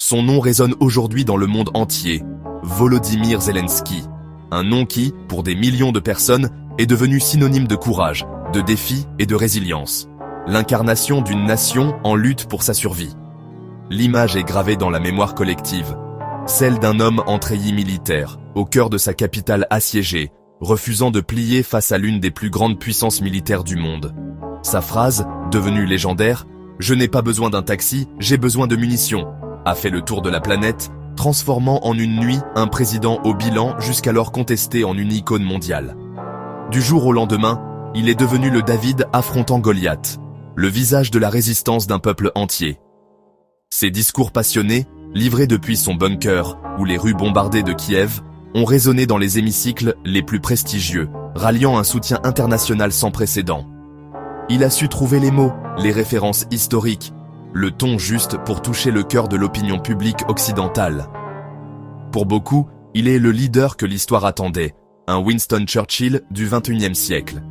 Son nom résonne aujourd'hui dans le monde entier. Volodymyr Zelensky. Un nom qui, pour des millions de personnes, est devenu synonyme de courage, de défi et de résilience. L'incarnation d'une nation en lutte pour sa survie. L'image est gravée dans la mémoire collective. Celle d'un homme en treillis militaire, au cœur de sa capitale assiégée, refusant de plier face à l'une des plus grandes puissances militaires du monde. Sa phrase, devenue légendaire, « Je n'ai pas besoin d'un taxi, j'ai besoin de munitions », a fait le tour de la planète, transformant en une nuit un président au bilan jusqu'alors contesté en une icône mondiale. Du jour au lendemain, il est devenu le David affrontant Goliath, le visage de la résistance d'un peuple entier. Ses discours passionnés, livrés depuis son bunker ou les rues bombardées de Kiev, ont résonné dans les hémicycles les plus prestigieux, ralliant un soutien international sans précédent. Il a su trouver les mots, les références historiques, le ton juste pour toucher le cœur de l'opinion publique occidentale. Pour beaucoup, il est le leader que l'histoire attendait, un Winston Churchill du XXIe siècle.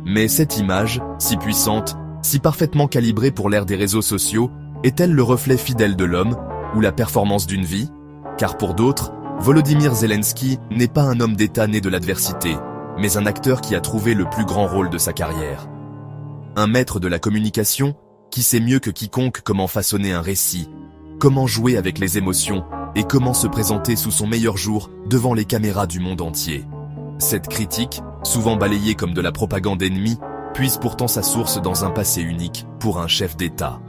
Mais cette image, si puissante, si parfaitement calibrée pour l'ère des réseaux sociaux, est-elle le reflet fidèle de l'homme, ou la performance d'une vie? Car pour d'autres, Volodymyr Zelensky n'est pas un homme d'État né de l'adversité, mais un acteur qui a trouvé le plus grand rôle de sa carrière. Un maître de la communication qui sait mieux que quiconque comment façonner un récit, comment jouer avec les émotions et comment se présenter sous son meilleur jour devant les caméras du monde entier. Cette critique, souvent balayée comme de la propagande ennemie, puise pourtant sa source dans un passé unique pour un chef d'État.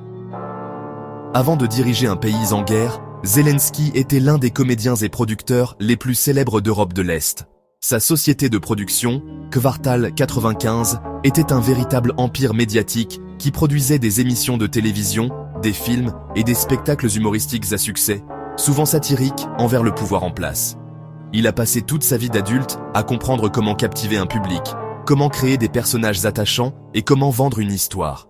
Avant de diriger un pays en guerre, Zelensky était l'un des comédiens et producteurs les plus célèbres d'Europe de l'Est. Sa société de production, Kvartal 95, était un véritable empire médiatique qui produisait des émissions de télévision, des films et des spectacles humoristiques à succès, souvent satiriques envers le pouvoir en place. Il a passé toute sa vie d'adulte à comprendre comment captiver un public, comment créer des personnages attachants et comment vendre une histoire.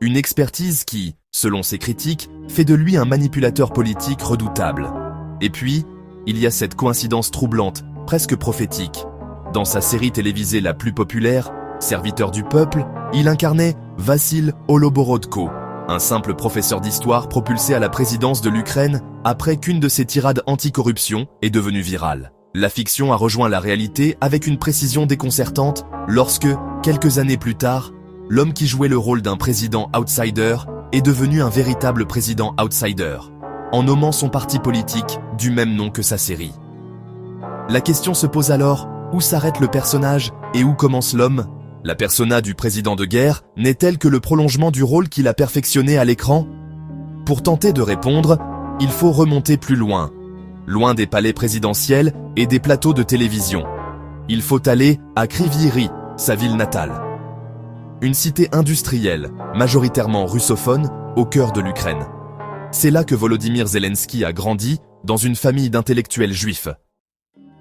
Une expertise qui, selon ses critiques, fait de lui un manipulateur politique redoutable. Et puis, il y a cette coïncidence troublante, presque prophétique. Dans sa série télévisée la plus populaire, Serviteur du peuple, il incarnait Vassil Holoborodko, un simple professeur d'histoire propulsé à la présidence de l'Ukraine après qu'une de ses tirades anti-corruption est devenue virale. La fiction a rejoint la réalité avec une précision déconcertante lorsque, quelques années plus tard, l'homme qui jouait le rôle d'un président outsider est devenu un véritable président outsider, en nommant son parti politique du même nom que sa série. La question se pose alors, où s'arrête le personnage et où commence l'homme? La persona du président de guerre n'est-elle que le prolongement du rôle qu'il a perfectionné à l'écran? Pour tenter de répondre, il faut remonter plus loin, loin des palais présidentiels et des plateaux de télévision. Il faut aller à Kryvyi Rih, sa ville natale. Une cité industrielle, majoritairement russophone, au cœur de l'Ukraine. C'est là que Volodymyr Zelensky a grandi, dans une famille d'intellectuels juifs.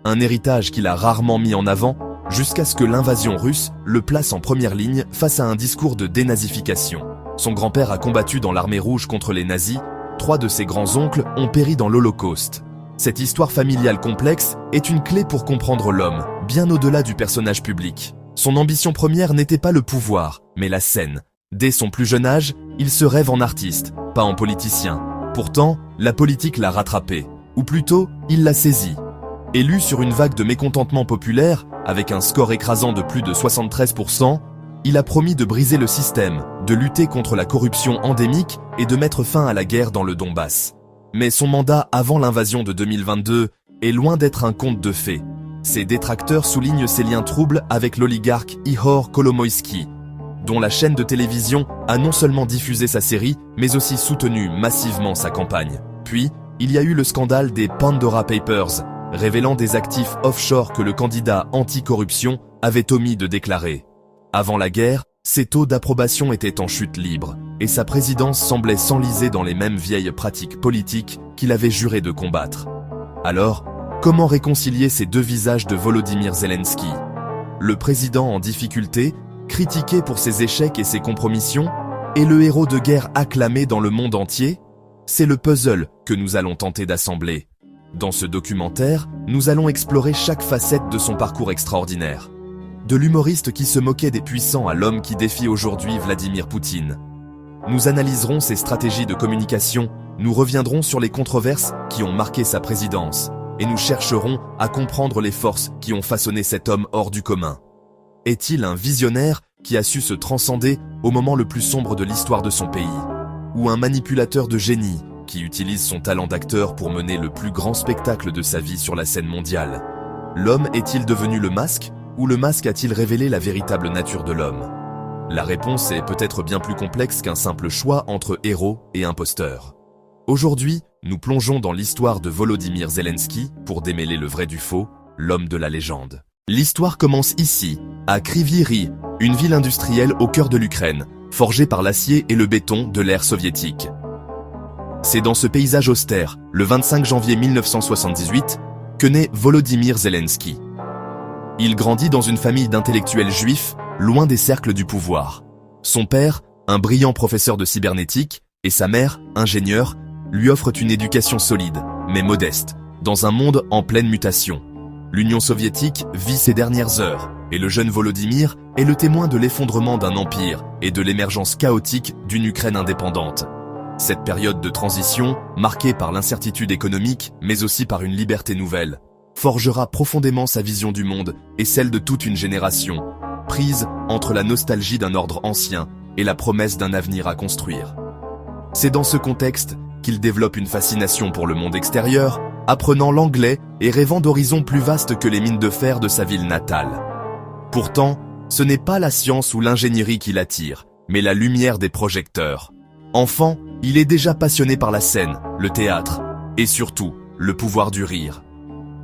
Un héritage qu'il a rarement mis en avant, jusqu'à ce que l'invasion russe le place en première ligne face à un discours de dénazification. Son grand-père a combattu dans l'armée rouge contre les nazis, 3 de ses grands-oncles ont péri dans l'Holocauste. Cette histoire familiale complexe est une clé pour comprendre l'homme, bien au-delà du personnage public. Son ambition première n'était pas le pouvoir, mais la scène. Dès son plus jeune âge, il se rêve en artiste, pas en politicien. Pourtant, la politique l'a rattrapé, ou plutôt, il l'a saisi. Élu sur une vague de mécontentement populaire, avec un score écrasant de plus de 73%, il a promis de briser le système, de lutter contre la corruption endémique et de mettre fin à la guerre dans le Donbass. Mais son mandat avant l'invasion de 2022 est loin d'être un conte de fées. Ses détracteurs soulignent ses liens troubles avec l'oligarque Ihor Kolomoïski, dont la chaîne de télévision a non seulement diffusé sa série, mais aussi soutenu massivement sa campagne. Puis, il y a eu le scandale des Pandora Papers, révélant des actifs offshore que le candidat anti-corruption avait omis de déclarer. Avant la guerre, ses taux d'approbation étaient en chute libre, et sa présidence semblait s'enliser dans les mêmes vieilles pratiques politiques qu'il avait juré de combattre. Alors, comment réconcilier ces deux visages de Volodymyr Zelensky? Le président en difficulté, critiqué pour ses échecs et ses compromissions, et le héros de guerre acclamé dans le monde entier? C'est le puzzle que nous allons tenter d'assembler. Dans ce documentaire, nous allons explorer chaque facette de son parcours extraordinaire. De l'humoriste qui se moquait des puissants à l'homme qui défie aujourd'hui Vladimir Poutine. Nous analyserons ses stratégies de communication, nous reviendrons sur les controverses qui ont marqué sa présidence et nous chercherons à comprendre les forces qui ont façonné cet homme hors du commun. Est-il un visionnaire qui a su se transcender au moment le plus sombre de l'histoire de son pays? Ou un manipulateur de génie qui utilise son talent d'acteur pour mener le plus grand spectacle de sa vie sur la scène mondiale? L'homme est-il devenu le masque, ou le masque a-t-il révélé la véritable nature de l'homme? La réponse est peut-être bien plus complexe qu'un simple choix entre héros et imposteur. Aujourd'hui, nous plongeons dans l'histoire de Volodymyr Zelensky pour démêler le vrai du faux, l'homme de la légende. L'histoire commence ici, à Kryvyi Rih, une ville industrielle au cœur de l'Ukraine, forgée par l'acier et le béton de l'ère soviétique. C'est dans ce paysage austère, le 25 janvier 1978, que naît Volodymyr Zelensky. Il grandit dans une famille d'intellectuels juifs, loin des cercles du pouvoir. Son père, un brillant professeur de cybernétique, et sa mère, ingénieure, lui offrent une éducation solide, mais modeste, dans un monde en pleine mutation. L'Union soviétique vit ses dernières heures, et le jeune Volodymyr est le témoin de l'effondrement d'un empire et de l'émergence chaotique d'une Ukraine indépendante. Cette période de transition, marquée par l'incertitude économique, mais aussi par une liberté nouvelle, forgera profondément sa vision du monde et celle de toute une génération, prise entre la nostalgie d'un ordre ancien et la promesse d'un avenir à construire. C'est dans ce contexte qu'il développe une fascination pour le monde extérieur, apprenant l'anglais et rêvant d'horizons plus vastes que les mines de fer de sa ville natale. Pourtant, ce n'est pas la science ou l'ingénierie qui l'attire, mais la lumière des projecteurs. Enfant, il est déjà passionné par la scène, le théâtre, et surtout, le pouvoir du rire.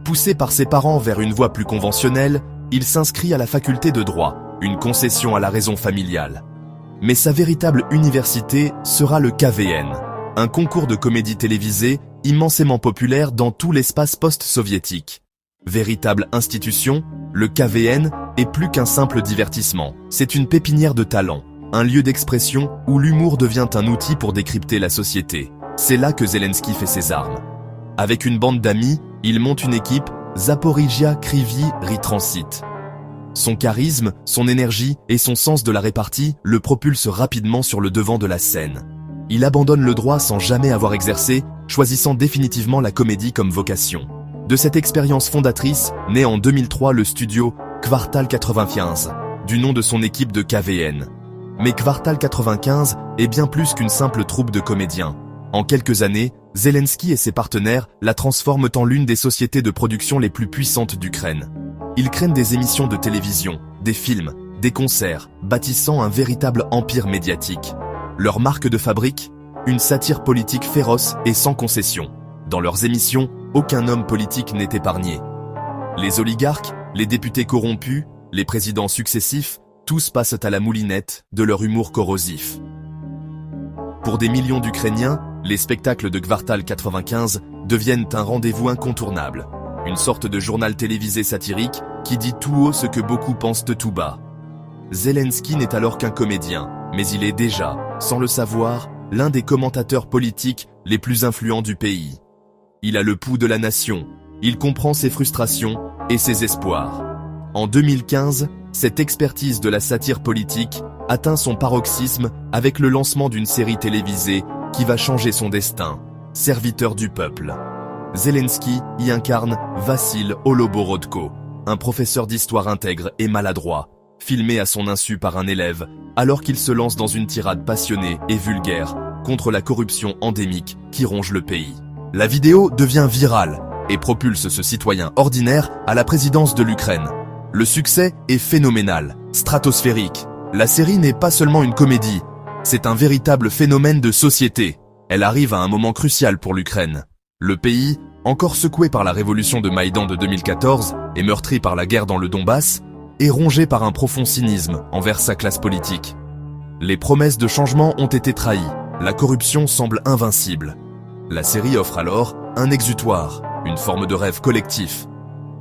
Poussé par ses parents vers une voie plus conventionnelle, il s'inscrit à la faculté de droit, une concession à la raison familiale. Mais sa véritable université sera le KVN, un concours de comédie télévisée immensément populaire dans tout l'espace post-soviétique. Véritable institution, le KVN est plus qu'un simple divertissement. C'est une pépinière de talent, un lieu d'expression où l'humour devient un outil pour décrypter la société. C'est là que Zelensky fait ses armes. Avec une bande d'amis, il monte une équipe Zaporizhia Kryvyi Rih Transit. Son charisme, son énergie et son sens de la répartie le propulsent rapidement sur le devant de la scène. Il abandonne le droit sans jamais avoir exercé, choisissant définitivement la comédie comme vocation. De cette expérience fondatrice, naît en 2003 le studio Kvartal 95, du nom de son équipe de KVN. Mais Kvartal 95 est bien plus qu'une simple troupe de comédiens. En quelques années, Zelensky et ses partenaires la transforment en l'une des sociétés de production les plus puissantes d'Ukraine. Ils créent des émissions de télévision, des films, des concerts, bâtissant un véritable empire médiatique. Leur marque de fabrique, une satire politique féroce et sans concession. Dans leurs émissions, aucun homme politique n'est épargné. Les oligarques, les députés corrompus, les présidents successifs, tous passent à la moulinette de leur humour corrosif. Pour des millions d'Ukrainiens, les spectacles de Kvartal 95 deviennent un rendez-vous incontournable. Une sorte de journal télévisé satirique qui dit tout haut ce que beaucoup pensent tout bas. Zelensky n'est alors qu'un comédien, mais il est déjà, sans le savoir, l'un des commentateurs politiques les plus influents du pays. Il a le pouls de la nation, il comprend ses frustrations et ses espoirs. En 2015, cette expertise de la satire politique atteint son paroxysme avec le lancement d'une série télévisée qui va changer son destin, Serviteur du peuple. Zelensky y incarne Vassil Holoborodko, un professeur d'histoire intègre et maladroit, filmé à son insu par un élève, alors qu'il se lance dans une tirade passionnée et vulgaire contre la corruption endémique qui ronge le pays. La vidéo devient virale et propulse ce citoyen ordinaire à la présidence de l'Ukraine. Le succès est phénoménal, stratosphérique. La série n'est pas seulement une comédie, c'est un véritable phénomène de société. Elle arrive à un moment crucial pour l'Ukraine. Le pays, encore secoué par la révolution de Maïdan de 2014 et meurtri par la guerre dans le Donbass, est rongé par un profond cynisme envers sa classe politique. Les promesses de changement ont été trahies, la corruption semble invincible. La série offre alors un exutoire, une forme de rêve collectif.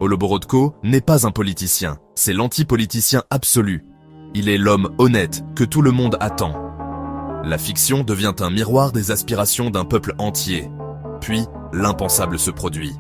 Holoborodko n'est pas un politicien, c'est l'anti-politicien absolu. Il est l'homme honnête que tout le monde attend. La fiction devient un miroir des aspirations d'un peuple entier. Puis, l'impensable se produit.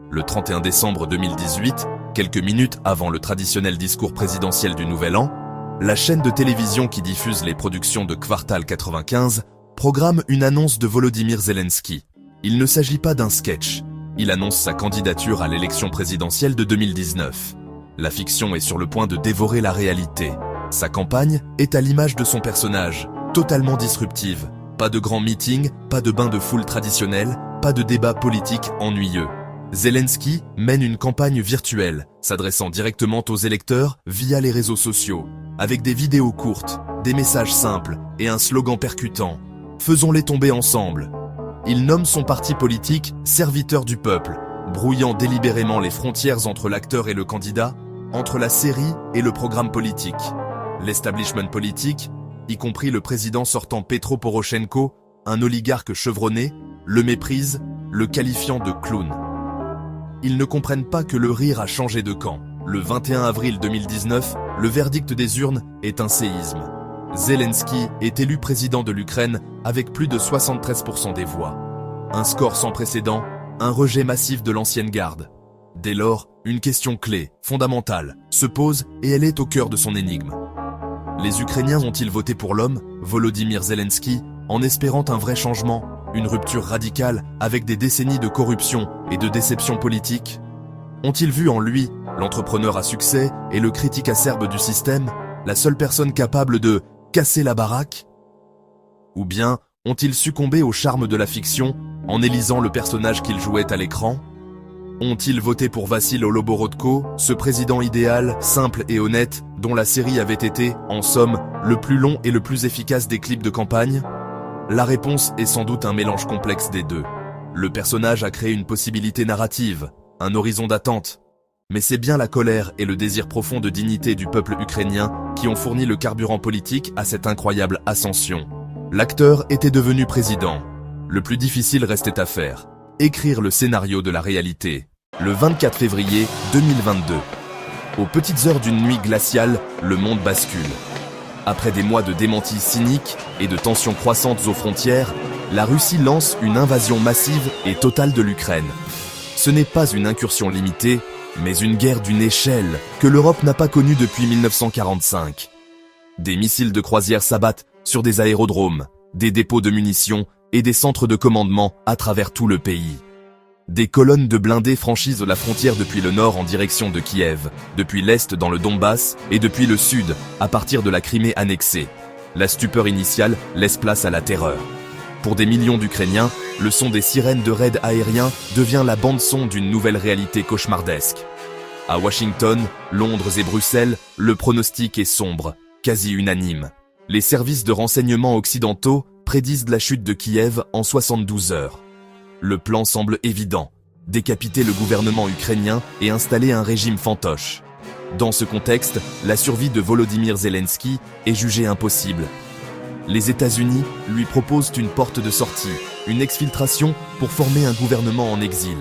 Le 31 décembre 2018, quelques minutes avant le traditionnel discours présidentiel du Nouvel An, la chaîne de télévision qui diffuse les productions de Kvartal 95 Programme une annonce de Volodymyr Zelensky. Il ne s'agit pas d'un sketch. Il annonce sa candidature à l'élection présidentielle de 2019. La fiction est sur le point de dévorer la réalité. Sa campagne est à l'image de son personnage, totalement disruptive. Pas de grands meetings, pas de bains de foule traditionnels, pas de débats politiques ennuyeux. Zelensky mène une campagne virtuelle, s'adressant directement aux électeurs via les réseaux sociaux, avec des vidéos courtes, des messages simples et un slogan percutant. Faisons-les tomber ensemble. Il nomme son parti politique « Serviteur du peuple », brouillant délibérément les frontières entre l'acteur et le candidat, entre la série et le programme politique. L'establishment politique, y compris le président sortant Petro Poroshenko, un oligarque chevronné, le méprise, le qualifiant de clown. Ils ne comprennent pas que le rire a changé de camp. Le 21 avril 2019, le verdict des urnes est un séisme. Zelensky est élu président de l'Ukraine avec plus de 73% des voix. Un score sans précédent, un rejet massif de l'ancienne garde. Dès lors, une question clé, fondamentale, se pose et elle est au cœur de son énigme. Les Ukrainiens ont-ils voté pour l'homme, Volodymyr Zelensky, en espérant un vrai changement, une rupture radicale avec des décennies de corruption et de déception politique? Ont-ils vu en lui, l'entrepreneur à succès et le critique acerbe du système, la seule personne capable de casser la baraque? Ou bien ont-ils succombé au charme de la fiction en élisant le personnage qu'ils jouaient à l'écran? Ont-ils voté pour Vassil Holoborodko, ce président idéal, simple et honnête, dont la série avait été, en somme, le plus long et le plus efficace des clips de campagne? La réponse est sans doute un mélange complexe des deux. Le personnage a créé une possibilité narrative, un horizon d'attente. Mais c'est bien la colère et le désir profond de dignité du peuple ukrainien qui ont fourni le carburant politique à cette incroyable ascension. L'acteur était devenu président. Le plus difficile restait à faire. Écrire le scénario de la réalité. Le 24 février 2022. Aux petites heures d'une nuit glaciale, le monde bascule. Après des mois de démentis cyniques et de tensions croissantes aux frontières, la Russie lance une invasion massive et totale de l'Ukraine. Ce n'est pas une incursion limitée, mais une guerre d'une échelle que l'Europe n'a pas connue depuis 1945. Des missiles de croisière s'abattent sur des aérodromes, des dépôts de munitions et des centres de commandement à travers tout le pays. Des colonnes de blindés franchissent la frontière depuis le nord en direction de Kiev, depuis l'est dans le Donbass et depuis le sud à partir de la Crimée annexée. La stupeur initiale laisse place à la terreur. Pour des millions d'Ukrainiens, le son des sirènes de raids aériens devient la bande-son d'une nouvelle réalité cauchemardesque. À Washington, Londres et Bruxelles, le pronostic est sombre, quasi unanime. Les services de renseignement occidentaux prédisent la chute de Kiev en 72 heures. Le plan semble évident, décapiter le gouvernement ukrainien et installer un régime fantoche. Dans ce contexte, la survie de Volodymyr Zelensky est jugée impossible. Les États-Unis lui proposent une porte de sortie, une exfiltration pour former un gouvernement en exil.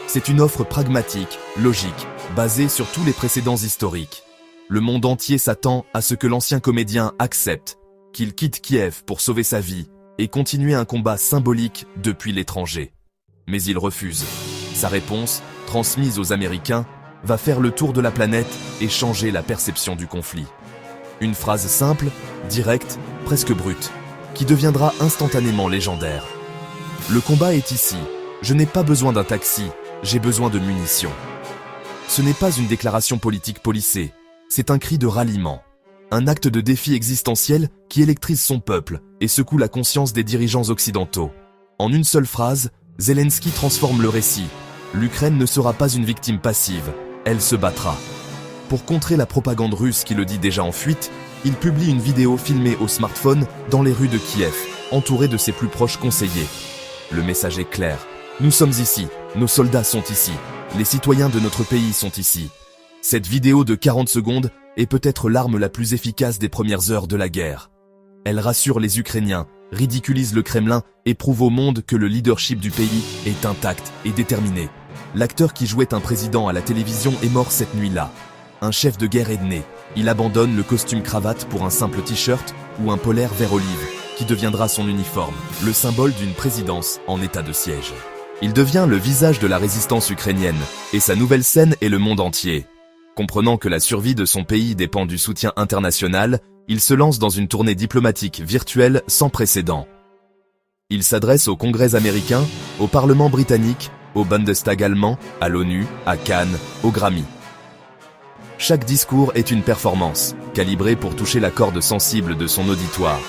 C'est une offre pragmatique, logique, basée sur tous les précédents historiques. Le monde entier s'attend à ce que l'ancien comédien accepte, qu'il quitte Kiev pour sauver sa vie et continuer un combat symbolique depuis l'étranger. Mais il refuse. Sa réponse, transmise aux Américains, va faire le tour de la planète et changer la perception du conflit. Une phrase simple, directe, presque brute, qui deviendra instantanément légendaire. Le combat est ici. Je n'ai pas besoin d'un taxi, j'ai besoin de munitions. Ce n'est pas une déclaration politique policée, c'est un cri de ralliement. Un acte de défi existentiel qui électrise son peuple et secoue la conscience des dirigeants occidentaux. En une seule phrase, Zelensky transforme le récit. L'Ukraine ne sera pas une victime passive, elle se battra. Pour contrer la propagande russe qui le dit déjà en fuite, il publie une vidéo filmée au smartphone dans les rues de Kiev, entouré de ses plus proches conseillers. Le message est clair. Nous sommes ici, nos soldats sont ici, les citoyens de notre pays sont ici. Cette vidéo de 40 secondes est peut-être l'arme la plus efficace des premières heures de la guerre. Elle rassure les Ukrainiens, ridiculise le Kremlin et prouve au monde que le leadership du pays est intact et déterminé. L'acteur qui jouait un président à la télévision est mort cette nuit-là. Un chef de guerre est né. Il abandonne le costume cravate pour un simple t-shirt ou un polaire vert olive, qui deviendra son uniforme, le symbole d'une présidence en état de siège. Il devient le visage de la résistance ukrainienne, et sa nouvelle scène est le monde entier. Comprenant que la survie de son pays dépend du soutien international, il se lance dans une tournée diplomatique virtuelle sans précédent. Il s'adresse au Congrès américain, au Parlement britannique, au Bundestag allemand, à l'ONU, à Cannes, au Grammy. Chaque discours est une performance, calibrée pour toucher la corde sensible de son auditoire.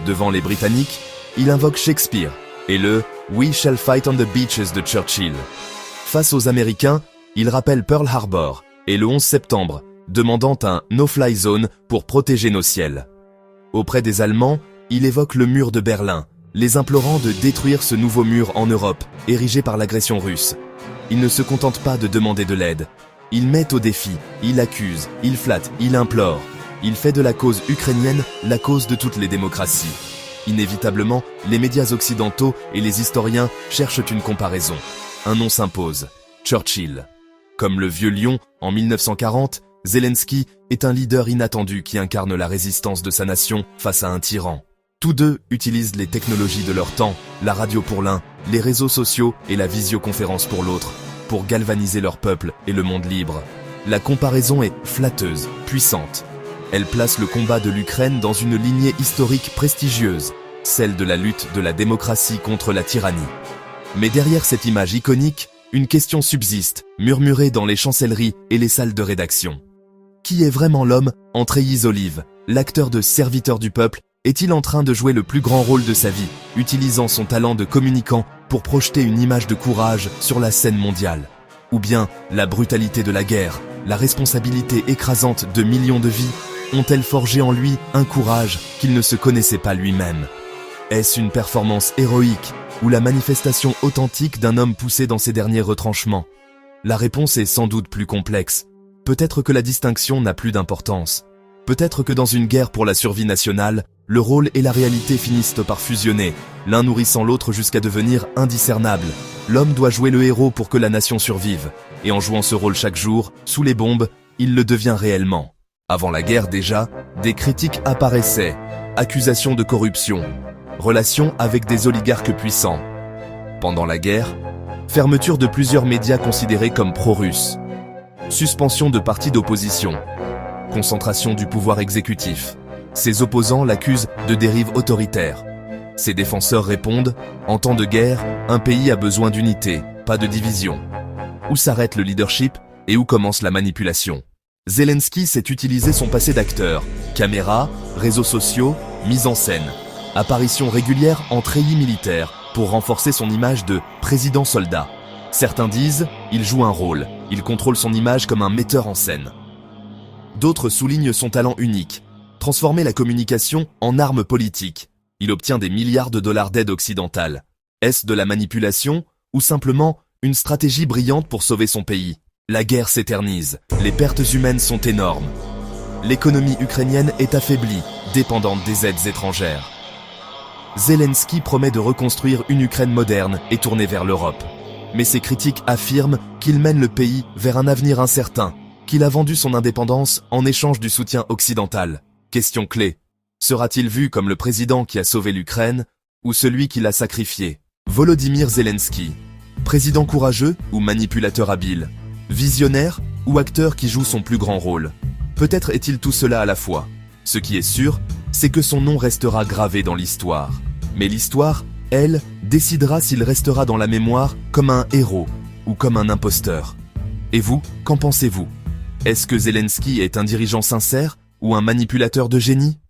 Devant les Britanniques, il invoque Shakespeare et le « We shall fight on the beaches » de Churchill. Face aux Américains, il rappelle Pearl Harbor et le 11 septembre, demandant un « no-fly zone » pour protéger nos ciels. Auprès des Allemands, il évoque le mur de Berlin, les implorant de détruire ce nouveau mur en Europe, érigé par l'agression russe. Il ne se contente pas de demander de l'aide. Il met au défi, il accuse, il flatte, il implore. Il fait de la cause ukrainienne la cause de toutes les démocraties. Inévitablement, les médias occidentaux et les historiens cherchent une comparaison. Un nom s'impose, Churchill. Comme le vieux lion, en 1940, Zelensky est un leader inattendu qui incarne la résistance de sa nation face à un tyran. Tous deux utilisent les technologies de leur temps, la radio pour l'un, les réseaux sociaux et la visioconférence pour l'autre, pour galvaniser leur peuple et le monde libre. La comparaison est flatteuse, puissante. Elle place le combat de l'Ukraine dans une lignée historique prestigieuse, celle de la lutte de la démocratie contre la tyrannie. Mais derrière cette image iconique, une question subsiste, murmurée dans les chancelleries et les salles de rédaction. Qui est vraiment l'homme, Andreï Olive, l'acteur de serviteur du peuple? Est-il en train de jouer le plus grand rôle de sa vie, utilisant son talent de communicant pour projeter une image de courage sur la scène mondiale? Ou bien la brutalité de la guerre, la responsabilité écrasante de millions de vies, ont-elles forgé en lui un courage qu'il ne se connaissait pas lui-même? Est-ce une performance héroïque ou la manifestation authentique d'un homme poussé dans ses derniers retranchements? La réponse est sans doute plus complexe. Peut-être que la distinction n'a plus d'importance. Peut-être que dans une guerre pour la survie nationale, le rôle et la réalité finissent par fusionner, l'un nourrissant l'autre jusqu'à devenir indiscernable. L'homme doit jouer le héros pour que la nation survive, et en jouant ce rôle chaque jour, sous les bombes, il le devient réellement. Avant la guerre déjà, des critiques apparaissaient, accusations de corruption, relations avec des oligarques puissants. Pendant la guerre, fermeture de plusieurs médias considérés comme pro-russes, suspension de partis d'opposition, concentration du pouvoir exécutif. Ses opposants l'accusent de dérive autoritaire. Ses défenseurs répondent « En temps de guerre, un pays a besoin d'unité, pas de division ». Où s'arrête le leadership et où commence la manipulation? Zelensky sait utiliser son passé d'acteur, caméra, réseaux sociaux, mise en scène, apparition régulière en treillis militaire pour renforcer son image de président-soldat. Certains disent « Il joue un rôle, il contrôle son image comme un metteur en scène ». D'autres soulignent son talent unique, transformer la communication en arme politique. Il obtient des milliards de dollars d'aide occidentale. Est-ce de la manipulation ou simplement une stratégie brillante pour sauver son pays? La guerre s'éternise, les pertes humaines sont énormes. L'économie ukrainienne est affaiblie, dépendante des aides étrangères. Zelensky promet de reconstruire une Ukraine moderne et tournée vers l'Europe. Mais ses critiques affirment qu'il mène le pays vers un avenir incertain, qu'il a vendu son indépendance en échange du soutien occidental. Question clé. Sera-t-il vu comme le président qui a sauvé l'Ukraine ou celui qui l'a sacrifié? Volodymyr Zelensky. Président courageux ou manipulateur habile? Visionnaire ou acteur qui joue son plus grand rôle? Peut-être est-il tout cela à la fois. Ce qui est sûr, c'est que son nom restera gravé dans l'histoire. Mais l'histoire, elle, décidera s'il restera dans la mémoire comme un héros ou comme un imposteur. Et vous, qu'en pensez-vous? Est-ce que Zelensky est un dirigeant sincère ou un manipulateur de génie?